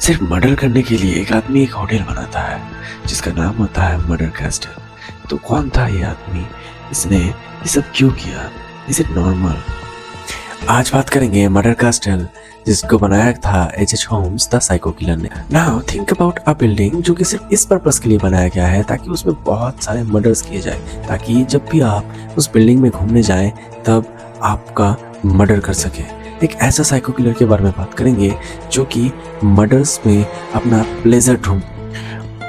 सिर्फ मर्डर करने के लिए एक आदमी एक होटल बनाता है जिसका नाम होता है मर्डर कैस्टल। तो कौन था ये आदमी, इसने ये सब क्यों किया, इज इट नॉर्मल? आज बात करेंगे मर्डर कैस्टल जिसको बनाया था H.H. Holmes the psycho killer ने। Now think about a building जो कि सिर्फ इस पर्पस के लिए बनाया गया है ताकि उसमें बहुत सारे मर्डर्स किए जाए, ताकि जब भी आप उस बिल्डिंग में घूमने जाएं तब आपका मर्डर कर सके। एक ऐसा साइको किलर के बारे में बात करेंगे जो कि मर्डर्स में अपना प्लेजर ढूंढ।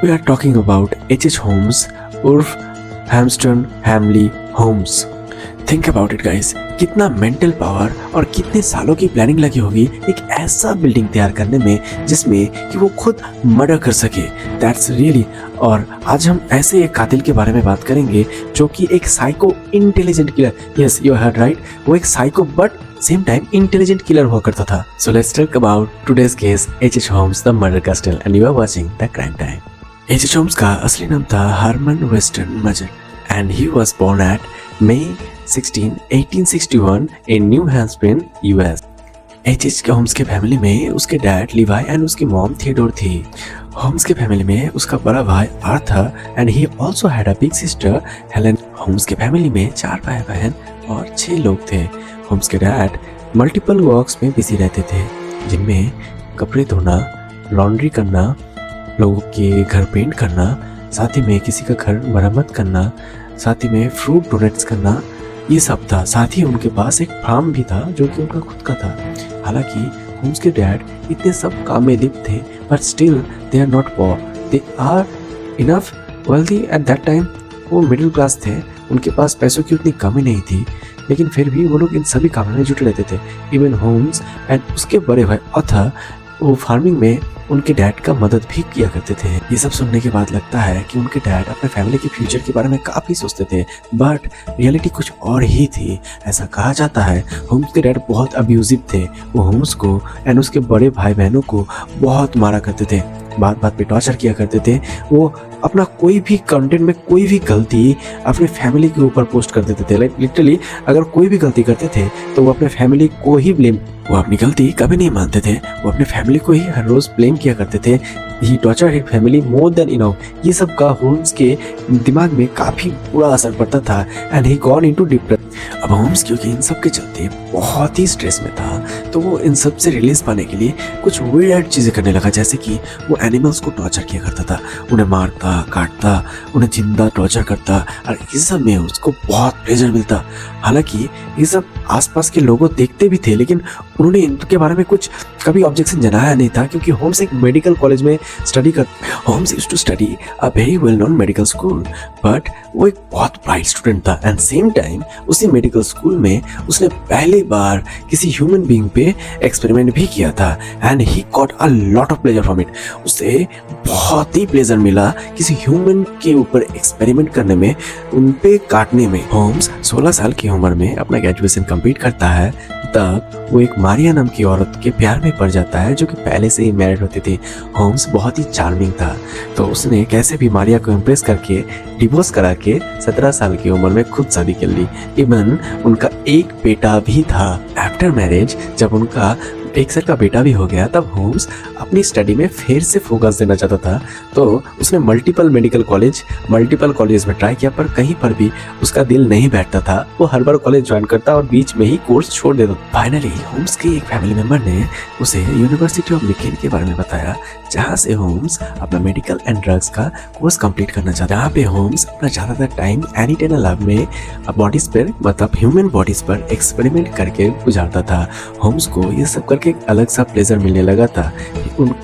We are talking about H.H. Holmes उर्फ Hamston Hamley Holmes. Think about it guys, कितना मेंटल पावर और कितने सालों की प्लानिंग लगी होगी एक ऐसा बिल्डिंग तैयार करने में जिसमें कि वो खुद मर्डर कर सके। That's really. और आज हम ऐसे एक कातिल के बारे में बात करेंगे जो कि एक psycho intelligent killer, yes you heard right, वो एक psycho but same time intelligent killer हुआ करता था। So let's talk about today's case H.H. Holmes the murder castle and you are watching the crime time. H.H. Holmes का असली नाम था Herman Weston मजर and he was born at May 16, 1861 in New Hampshire, US. H.H. Holmes के family में उसके dad Levi and उसकी mom Theodore थी। होम्स के फैमिली में उसका बड़ा भाई Arthur and he also had a big sister Helen. Holmes के फैमिली में 4 भाई बहन और 6 लोग थे। होम्स के डैड मल्टीपल वर्क्स में बिजी रहते थे जिनमें कपड़े धोना, लॉन्ड्री करना, लोगों के घर पेंट करना, साथ ही में किसी का घर मरम्मत करना, साथ ही में फ्रूट डोनेट्स करना, ये सब था। साथ ही उनके पास एक फार्म भी था जो कि उनका खुद का था। हालांकि होम्स के डैड इतने सब काम में लिप्त थे but still they are not poor, they are enough wealthy at that time. वो मिडिल क्लास थे, उनके पास पैसों की उतनी कमी नहीं थी, लेकिन फिर भी वो लोग इन सभी कामों में जुटे रहते थे। इवन होम्स एंड उसके बड़े भाई आर्थर वो फार्मिंग में उनके डैड का मदद भी किया करते थे। ये सब सुनने के बाद लगता है कि उनके डैड अपने फैमिली के फ्यूचर के बारे में काफी सोचते थे बट रियलिटी कुछ और ही थी। ऐसा कहा जाता है होम्स के डैड बहुत अब्यूजिव थे। वो होम्स को एंड उसके बड़े भाई बहनों को बहुत मारा करते थे, बात बात पे टॉर्चर किया करते थे। वो अपना कोई भी कंटेंट में कोई भी गलती अपने फैमिली के ऊपर पोस्ट कर देते थे। लाइक लिटरली अगर कोई भी गलती करते थे तो वो अपने फैमिली को ही ब्लेम, वो अपनी गलती कभी नहीं मानते थे, वो अपने फैमिली को ही हर रोज ब्लेम किया करते थे। He torture his family more than enough. ये सब का होम्स के दिमाग में काफी बुरा असर पड़ता था and he gone into depression. अब होम्स क्योंकि इन सब के चलते बहुत ही स्ट्रेस में था तो वो इन सब से रिलीज पाने के लिए कुछ वियर्ड चीजें करने लगा, जैसे कि वो एनिमल्स को टॉर्चर किया करता था, उन्हें मारता काटता, उन्हें जिंदा टॉर्चर करता और इस सब में उसको बहुत प्लेजर मिलता। हालांकि ये सब आसपास के लोगों देखते भी थे लेकिन उन्होंने इनके बारे में कुछ कभी ऑब्जेक्शन जनाया नहीं था क्योंकि होम्स एक मेडिकल कॉलेज में स्टडी कर Holmes used to study a very well known medical school but वो एक बहुत ब्राइट स्टूडेंट था एंड सेम टाइम उसी मेडिकल स्कूल में उसने पहली बार किसी ह्यूमन बीइंग पे एक्सपेरिमेंट भी किया था and he got a lot of pleasure from it. उसे बहुत ही प्लेजर मिला किसी ह्यूमन के ऊपर एक्सपेरिमेंट करने में, उन पे काटने में। होम्स 16 साल की उम्र में अपना ग्रेजुएशन कंप्लीट करता है तब वो एक मारिया नाम की औरत के प्यार में पड़ जाता है जो कि पहले से ही मैरिड होती थी। होम्स बहुत ही चार्मिंग था तो उसने कैसे भी मारिया को इम्प्रेस करके डिवोर्स करा के 17 साल की उम्र में खुद शादी कर ली। इवन उनका एक बेटा भी था। आफ्टर मैरिज जब उनका 1 साल का बेटा भी हो गया तब होम्स अपनी स्टडी में फिर से फोकस देना चाहता था तो उसने मल्टीपल कॉलेज में ट्राई किया पर कहीं पर भी उसका दिल नहीं बैठता था। वो हर बार कॉलेज ज्वाइन करता और बीच में ही कोर्स छोड़ देता। फाइनली होम्स के एक फैमिली मेंबर ने उसे यूनिवर्सिटी ऑफ मिकेन के बारे में बताया जहाँ से होम्स अपना मेडिकल एंड ड्रग्स का कोर्स कंप्लीट करना चाहता। यहाँ पे होम्स अपना ज्यादातर टाइम एनिटेनल लैब में बॉडीज पर मतलब ह्यूमन बॉडीज पर एक्सपेरिमेंट करके गुजारता था। होम्स को ये सब करके एक अलग सा प्लेजर मिलने लगा था।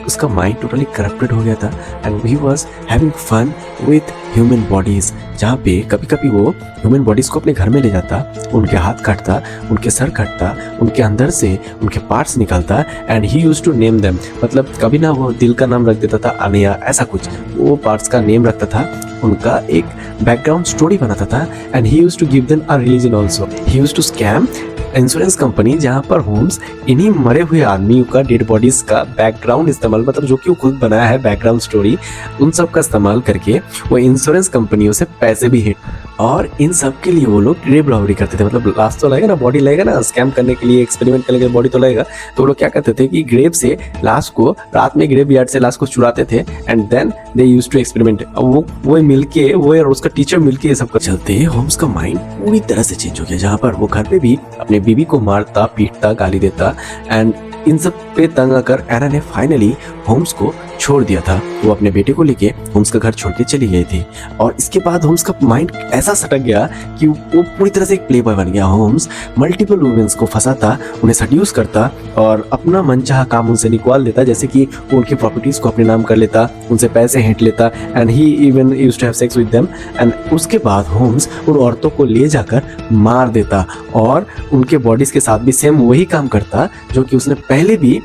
उसका माइंड टोटली करप्टेड हो गया था and he was having fun with human bodies, जहाँ पे कभी कभी वो ह्यूमन बॉडीज को अपने घर में ले जाता, उनके हाथ काटता, उनके सर काटता, उनके अंदर से उनके पार्ट्स निकालता and he used to name them. मतलब कभी ना वो दिल का नाम रख देता था अनिया, ऐसा कुछ वो पार्ट्स का नेम रखता था, उनका एक बैकग्राउंड स्टोरी बनाता था and he used to give them a religion also. He used to scam insurance company जहाँ पर होम्स इन्हीं मरे हुए आदमियों का डेड बॉडीज का बैकग्राउंड इस्तेमाल, मतलब जो कि वो खुद बनाया है बैकग्राउंड स्टोरी, उन सब का इस्तेमाल करके वो इंश्योरेंस कंपनियों से पैसे भी हिट, और इन सब के लिए वो लोग ग्रेव रॉबरी करते थे। मतलब लाश तो लगेगा ना, बॉडी लगेगा ना, स्कैम करने के लिए, एक्सपेरिमेंट करने के लिए बॉडी तो लगेगा। तो वो लोग क्या करते थे कि ग्रेव से लाश को, रात में ग्रेव यार्ड से लाश को चुराते थे and then they used to experiment. वो मिलके, वो और उसका टीचर मिलके ये सब कर चलते होम्स का माइंड पूरी तरह से चेंज हो गया, जहाँ पर वो घर पे भी अपने बीवी को मारता, पीटता, गाली देता एंड इन सब पे तंग आकर एना ने फाइनली होम्स को छोड़ दिया था। वो अपने बेटे को लेके होम्स का घर छोड़ के चली गई थी और इसके बाद होम्स का माइंड ऐसा सटक गया कि वो पूरी तरह से एक प्ले बॉय बन गया। होम्स मल्टीपल वुमेन्स को फंसाता, उन्हें सड्यूस करता और अपना मनचाहा काम उनसे निकाल देता, जैसे कि वो उनकी प्रॉपर्टीज को अपने नाम कर लेता, उनसे पैसे हेंट लेता and he even used to have sex with them. And उसके बाद होम्स उन औरतों को ले जाकर मार देता और उनके बॉडीज के साथ भी सेम वही काम करता जो कि उसने पहले भी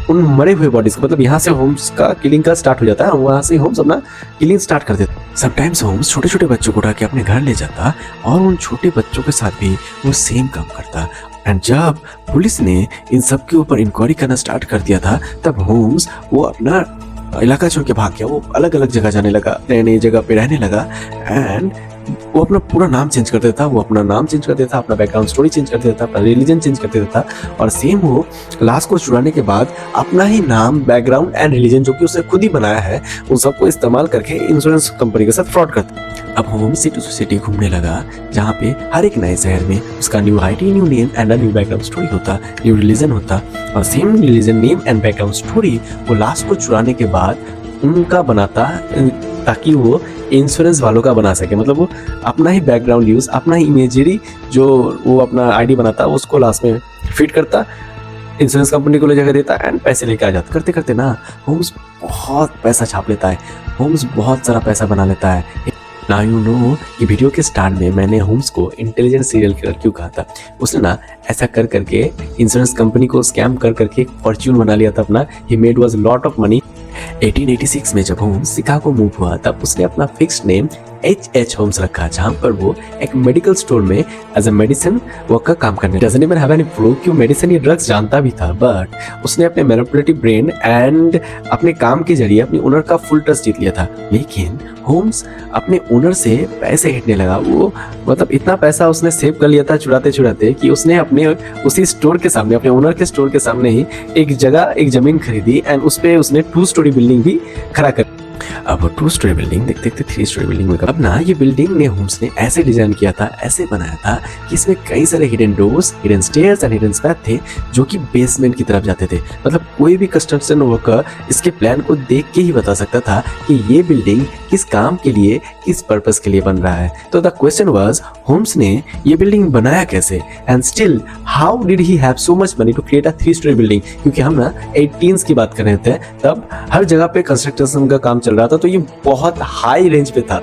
उन मरे हुए बॉडीज को, मतलब यहाँ से होम्स का किलिंग का स्टार्ट हो जाता है, वहां से होम्स अपना किलिंग स्टार्ट कर देता। समटाइम्स होम्स छोटे छोटे बच्चों को उठा के अपने घर ले जाता और उन छोटे बच्चों के साथ भी वो सेम काम करता। एंड जब पुलिस ने इन सब के ऊपर इंक्वायरी करना स्टार्ट कर दिया था, तब होम्स वो अपना इलाका छोड़ के भाग गया। वो अलग अलग जगह जाने लगा, नई नई जगह पे रहने लगा एंड वो अपना पूरा नाम चेंज कर देता, वो अपना नाम चेंज कर देता, अपना बैकग्राउंड स्टोरी चेंज कर देता, अपना रिलीजन चेंज कर देता और सेम वो लाश को छुड़ाने के बाद अपना ही नाम, बैकग्राउंड एंड रिलीजन जो कि उसने खुद ही बनाया है, उन सबको इस्तेमाल करके इंश्योरेंस कंपनी के साथ फ्रॉड करता। अब होम सिटी टू सिटी घूमने लगा, जहाँ पे हर एक नए शहर में उसका new ID, new name and new background story होता, न्यू रिलीजन होता और same religion, name and background story वो लाश को छुड़ाने के बाद उनका बनाता, ताकि वो इंश्योरेंस वालों का बना सके। मतलब वो अपना ही बैकग्राउंड यूज, अपना ही इमेजरी जो वो अपना आईडी बनाता, उसको लास्ट में फिट करता, इंश्योरेंस कंपनी को ले जाकर देता एंड पैसे लेके आ जाता। करते करते ना होम्स बहुत पैसा छाप लेता है, होम्स बहुत सारा पैसा बना लेता है। नाउ यू नो कि वीडियो के स्टार्ट में मैंने होम्स को इंटेलिजेंट सीरियल किलर क्यों कहा था। उसने ना ऐसा कर करके इंश्योरेंस कंपनी को स्कैम कर करके फॉर्च्यून बना लिया था अपना। He made was lot of money. 1886 में जब होम्स शिकागो मूव हुआ तब उसने अपना फिक्स्ड नेम H.H. होम्स रखा, जहाँ पर वो एक मेडिकल स्टोर में एज अ मेडिसिन वर्क का काम करने। Doesn't even have any proof कि वो मेडिसिन या ड्रग्स जानता भी था, बट उसने अपने मैनिपुलेटिव ब्रेन एंड अपने काम के जरिए अपने ओनर का फुल ट्रस्ट जीत लिया था। लेकिन होम्स अपने ओनर से पैसे हिटने लगा। वो मतलब इतना पैसा उसने सेव कर लिया था चुराते चुराते कि उसने अपने उसी स्टोर के सामने, अपने ओनर के स्टोर के सामने ही एक जगह, एक जमीन खरीदी एंड उस पे उसने 2 स्टोरी बिल्डिंग भी खड़ा कर। अब 2 स्टोरी बिल्डिंग देखते देखते 3 स्टोरी बिल्डिंग में अब ना ये बिल्डिंग ने होम्स ने ऐसे डिजाइन किया था, ऐसे बनाया था कि इसमें कई सारे hidden doors, hidden stairs and hidden path थे जो कि बेसमेंट की तरफ जाते थे। मतलब कोई भी कंस्ट्रक्शन वर्कर इसके प्लान को देख के ही बता सकता था कि ये बिल्डिंग किस काम के लिए, किस पर्पस के लिए बन रहा है। तो द क्वेश्चन वाज, होम्स ने ये बिल्डिंग बनाया कैसे and still how did he have so much money to create a 3 storey building. क्योंकि हम ना 18s की बात कर रहे थे, तब हर जगह पे कंस्ट्रक्शन का काम चल रहा था, तो ये बहुत हाई रेंज पे था।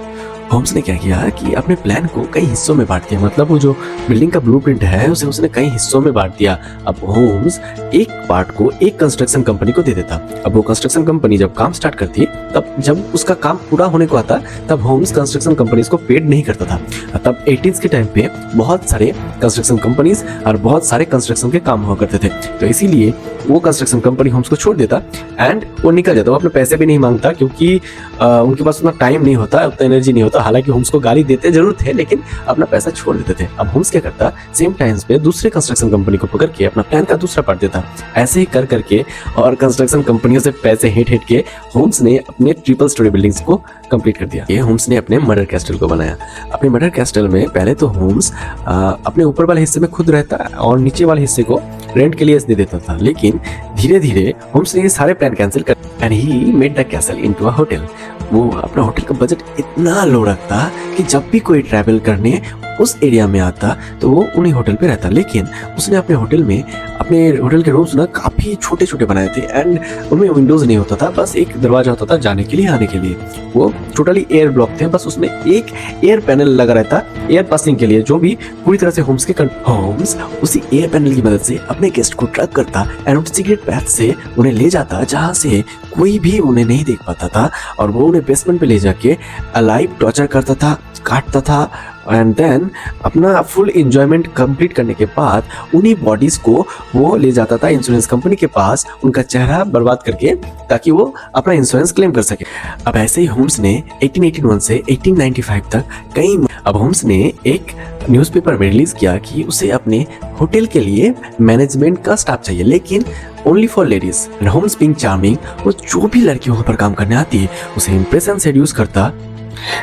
होम्स ने क्या किया कि अपने प्लान को कई हिस्सों में बांट दिया। मतलब वो जो बिल्डिंग का ब्लूप्रिंट है उसे उसने कई हिस्सों में बांट दिया। अब होम्स एक पार्ट को एक कंस्ट्रक्शन कंपनी को दे देता। अब वो कंस्ट्रक्शन कंपनी जब काम स्टार्ट करती, तब जब उसका काम पूरा होने को आता, तब होम्स कंस्ट्रक्शन कंपनीज को पेड नहीं करता था। तब 80s के टाइम पे बहुत सारे कंस्ट्रक्शन कंपनीज और बहुत सारे कंस्ट्रक्शन के काम हुआ करते थे, तो इसीलिए वो कंस्ट्रक्शन कंपनी होम्स को छोड़ देता एंड वो निकल जाता। वो अपने पैसे भी नहीं मांगता क्योंकि उनके पास उतना टाइम नहीं होता, उतना एनर्जी नहीं होता। हालांकि होम्स को गाली देते जरूर थे, लेकिन अपना पैसा छोड़ देते थे। अब होम्स क्या करता, सेम टाइम्स पे दूसरे कंस्ट्रक्शन कंपनी को पकड़ के अपना प्लान का दूसरा पार्ट देता। ऐसे ही कर करके और कंस्ट्रक्शन कंपनियों से पैसे हिट हिट के होम्स ने अपने ट्रिपल स्टोरी बिल्डिंग्स को कंप्लीट कर दिया। ये होम्स ने अपने मर्डर कैस्टल को बनाया। अपने मर्डर कैस्टल में पहले तो होम्स अपने ऊपर वाले हिस्से में खुद रहता और नीचे वाले हिस्से को रेंट के लिए दे देता था। लेकिन धीरे धीरे होम्स ने ये सारे प्लान कैंसिल कर and he made the castle into a hotel. वो अपना होटल का बजट इतना लो रखता कि जब भी कोई ट्रैवल करने उस एरिया में आता तो वो उन्हीं होटल पे रहता। लेकिन उसने अपने होटल के रूम्स ना काफी छोटे छोटे बनाए थे एंड उनमें विंडोज नहीं होता था, बस एक दरवाजा होता था जाने के लिए, आने के लिए। वो टोटली एयर ब्लॉक थे, बस उसमें एक एयर पैनल लगा रहता एयर पासिंग के लिए, जो भी पूरी तरह से होम्स उसी एयर पैनल की मदद से अपने गेस्ट को ट्रैक करता एंड उनके सीक्रेट पैथ से उन्हें ले जाता जहां से कोई भी उन्हें नहीं देख पाता था, और वो उन्हें बेसमेंट पे ले जाके अलाइव टॉर्चर करता था, काटता था एंड देन अपना फुल एंजॉयमेंट कंप्लीट करने के बाद उन्हीं बॉडीज को वो ले जाता था इंश्योरेंस कंपनी के पास, उनका चेहरा बर्बाद करके, ताकि वो अपना इंश्योरेंस क्लेम कर सके। अब ऐसे ही होम्स ने 1881 से 1895 तक कई अब होम्स ने एक न्यूज़पेपर में रिलीज किया कि उसे अपने होटल के लिए मैनेजमेंट का स्टाफ चाहिए, लेकिन only for ladies. And Holmes being charming, वो जो भी लड़की वहां पर काम करने आती है उसे इंप्रेशन सेड्यूस करता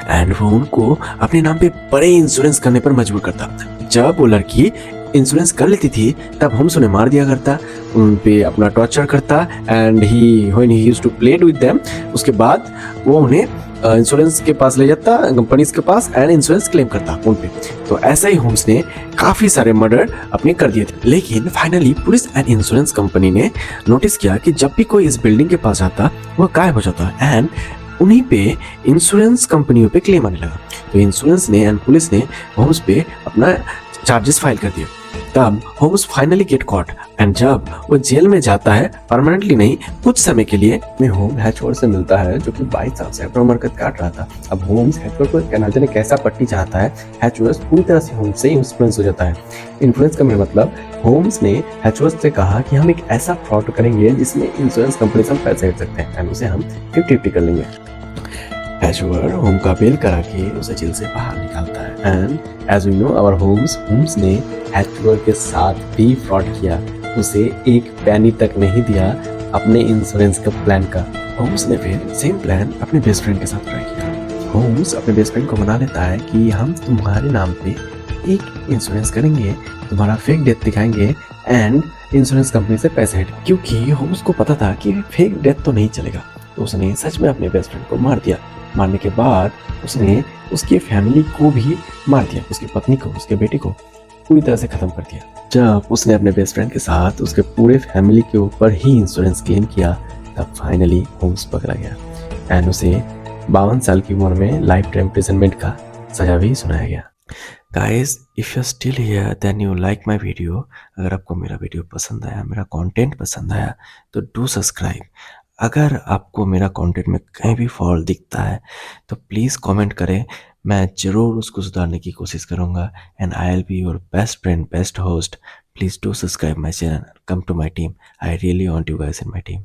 एंड वो उनको अपने नाम पे बड़े इंश्योरेंस करने पर मजबूर करता। जब वो लड़की इंश्योरेंस कर लेती थी तब होम्स उन्हें मार दिया करता, उन पे अपना टॉर्चर करता and when he used to play with them, उसके बाद वो उन्हें इंश्योरेंस के पास ले जाता, कंपनीज के पास, एंड इंश्योरेंस क्लेम करता उन पे। तो ऐसा ही होम्स ने काफी सारे मर्डर अपने कर दिए थे। लेकिन finally police and insurance company ने नोटिस किया कि जब भी कोई इस बिल्डिंग के पास आता वो गायब हो जाता एंड उन्हीं पे इंश्योरेंस कंपनियों पे क्लेम आने लगा। तो इंश्योरेंस ने एंड पुलिस ने होम्स पे अपना चार्जेस फाइल कर दिए। तब Holmes finally get caught and जब वो जेल में जाता है, परमानेंटली नहीं, कुछ समय के लिए, में होम हैचवर्ड से मिलता है जो कि 22 साल से अपना मरकत काट रहा था। अब होम्स हैचवर्ड को कहना जाने कैसा पट्टी चाहता है, हैचवर्ड पूरी तरह से होम्स से इन्फ्लुएंस हो जाता है। इन्फ्लुएंस का मेरा मतलब, होम्स ने हैचवर्ड से कहा कि हम एक ऐसा फ्रॉड करेंगे जिसमें इंश्योरेंस कंपनी से हम पैसे हट सकते हैं एंड उसे हम 50-50 कर लेंगे। हैचवर्ड होम का बेल करा के उसे जेल से बाहर निकालता है and as we know our Holmes ने हैचवर्ड के साथ भी फ्रॉड किया, उसे एक पैनी तक नहीं दिया अपने इंश्योरेंस का प्लान का। होम्स ने फिर सेम प्लान अपने बेस्ट फ्रेंड के साथ ट्राई किया। होम्स अपने बेस्ट फ्रेंड को मना लेता है कि हम तुम्हारे नाम पे एक इंश्योरेंस करेंगे, तुम्हारा फेक डेथ दिखाएंगे एंड इंश्योरेंस कंपनी से पैसे हट, क्योंकि होम्स को पता था कि फेक डेथ तो नहीं चलेगा। तो उसने सच में अपने बेस्ट फ्रेंड को मार दिया। मारने के बाद उसने उसकी फैमिली को भी मार दिया, उसकी पत्नी को, उसके बेटे को पूरी तरह से खत्म कर दिया। जब उसने अपने बेस्ट फ्रेंड के साथ उसके पूरे फैमिली के ऊपर ही इंश्योरेंस क्लेम किया, तब फाइनली होम्स पकड़ा गया एंड उसे 52 साल की उम्र में लाइफ टाइम इम्प्रिजनमेंट का सजा भी सुनाया गया। Guys, if you still here then you like my video. अगर आपको मेरा वीडियो पसंद आया, मेरा कंटेंट पसंद आया, तो डू सब्सक्राइब। अगर आपको मेरा कंटेंट में कहीं भी फॉल्ट दिखता है तो प्लीज़ कमेंट करें, मैं ज़रूर उसको सुधारने की कोशिश करूँगा and I will be your best friend, best host. Please do subscribe my channel, come to my team. I really want you guys in my team.